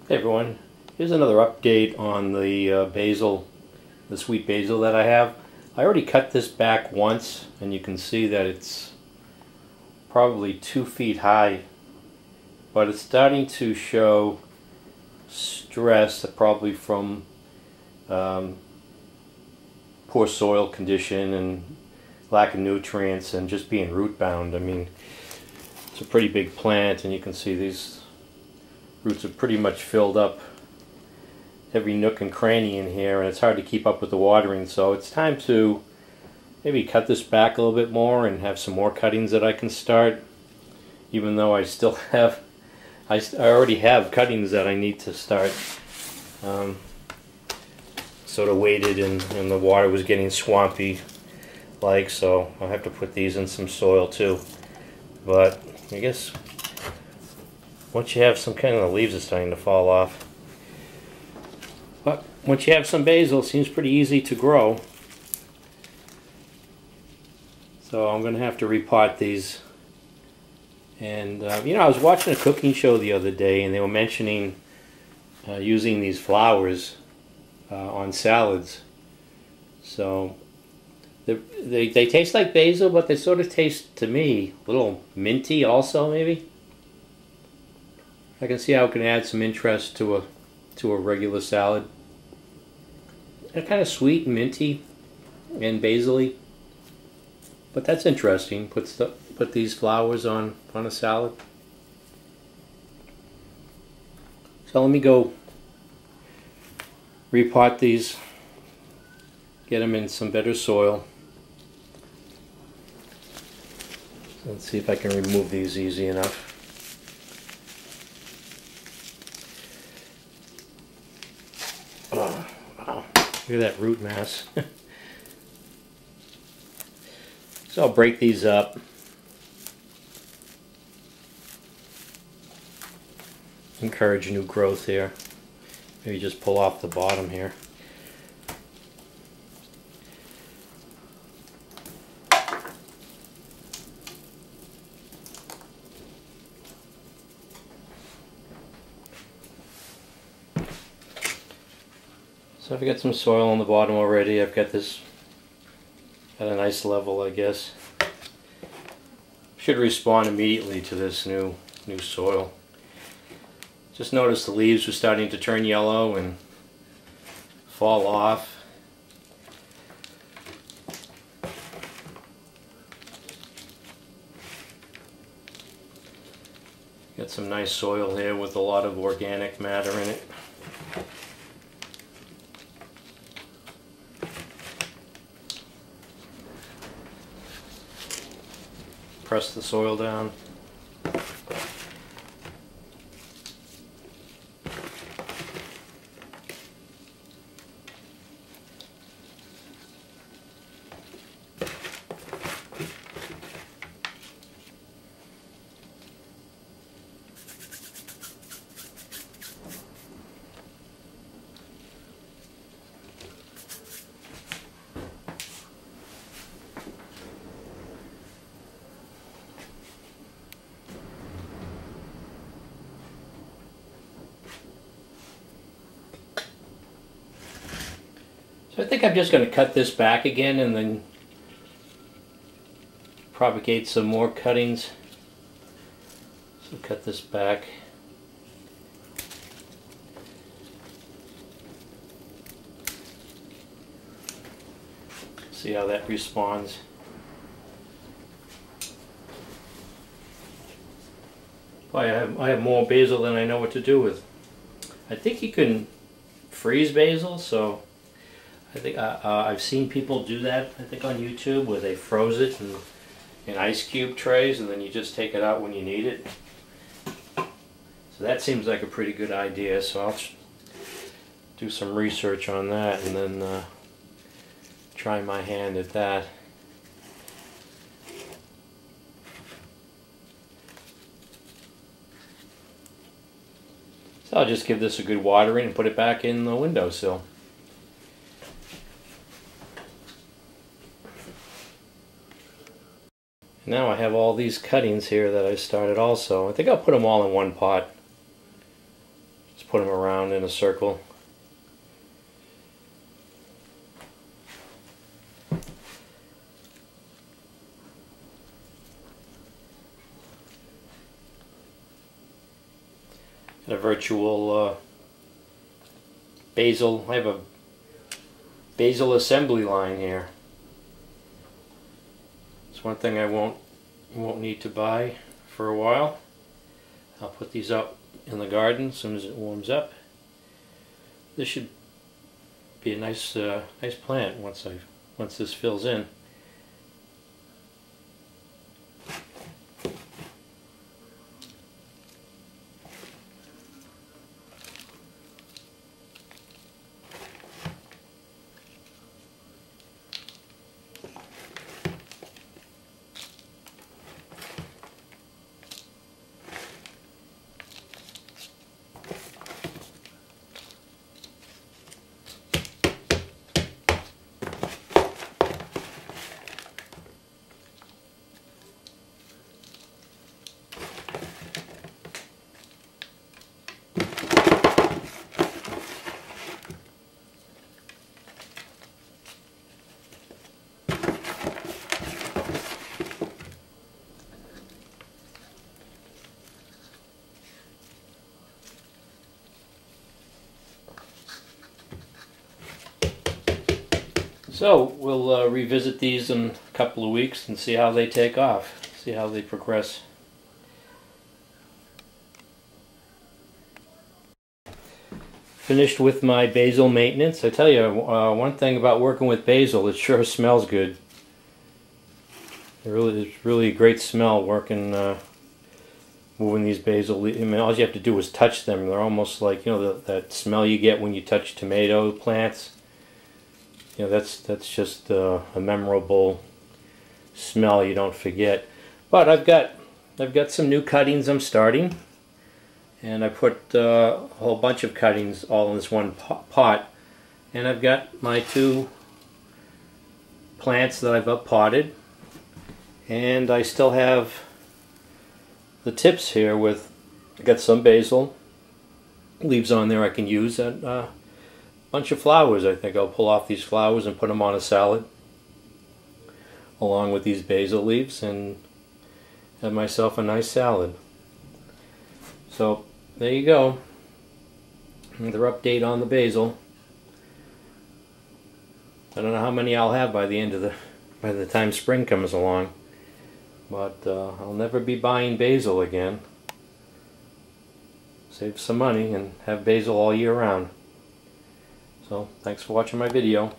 Hey everyone, here's another update on the basil, the sweet basil that I have. I already cut this back once and you can see that it's probably 2 feet high, but it's starting to show stress, probably from poor soil condition and lack of nutrients and just being root bound. I mean, it's a pretty big plant and you can see these roots are pretty much filled up every nook and cranny in here, and it's hard to keep up with the watering, so it's time to maybe cut this back a little bit more and have some more cuttings that I can start, even though I still have I already have cuttings that I need to start. Sort of waited and the water was getting swampy like, so I'll have to put these in some soil too. But I guess once you have some kind of the leaves are starting to fall off. But once you have some basil, it seems pretty easy to grow. So I'm going to have to repot these. And you know, I was watching a cooking show the other day and they were mentioning using these flowers on salads. So they taste like basil, but they sort of taste, to me, a little minty also, maybe. I can see how it can add some interest to a regular salad. They're kind of sweet and minty and basil-y, but that's interesting. Put these flowers on a salad. So let me go repot these, get them in some better soil. Let's see if I can remove these easy enough. Oh, wow. Look at that root mass. So I'll break these up. Encourage new growth here. Maybe just pull off the bottom here. So I've got some soil on the bottom already. I've got this at a nice level, I guess. Should respond immediately to this new soil. Just noticed the leaves were starting to turn yellow and fall off. Got some nice soil here with a lot of organic matter in it. Press the soil down. So I think I'm just going to cut this back again and then propagate some more cuttings. So cut this back. See how that responds. Boy, I have more basil than I know what to do with. I think you can freeze basil, so I think I've seen people do that, I think on YouTube, where they froze it in ice cube trays and then you just take it out when you need it. So that seems like a pretty good idea, so I'll do some research on that and then try my hand at that. So I'll just give this a good watering and put it back in the windowsill. Now I have all these cuttings here that I started also. I think I'll put them all in one pot. Just put them around in a circle. A virtual basil. I have a basil assembly line here. It's one thing I won't need to buy for a while. I'll put these up in the garden as soon as it warms up. This should be a nice nice plant once this fills in. So we'll revisit these in a couple of weeks and see how they take off, see how they progress. Finished with my basil maintenance. I tell you, one thing about working with basil, it sure smells good. It's really a great smell working, moving these basil leaves. I mean, all you have to do is touch them. They're almost like, you know, that smell you get when you touch tomato plants. You know, that's just a memorable smell you don't forget. But I've got some new cuttings I'm starting, and I put a whole bunch of cuttings all in this one pot. And I've got my two plants that I've up potted, and I still have the tips here with, I got some basil leaves on there I can use, and bunch of flowers. I think I'll pull off these flowers and put them on a salad along with these basil leaves and have myself a nice salad. So there you go, another update on the basil. I don't know how many I'll have by the time spring comes along, but I'll never be buying basil again. Save some money and have basil all year round. So, thanks for watching my video.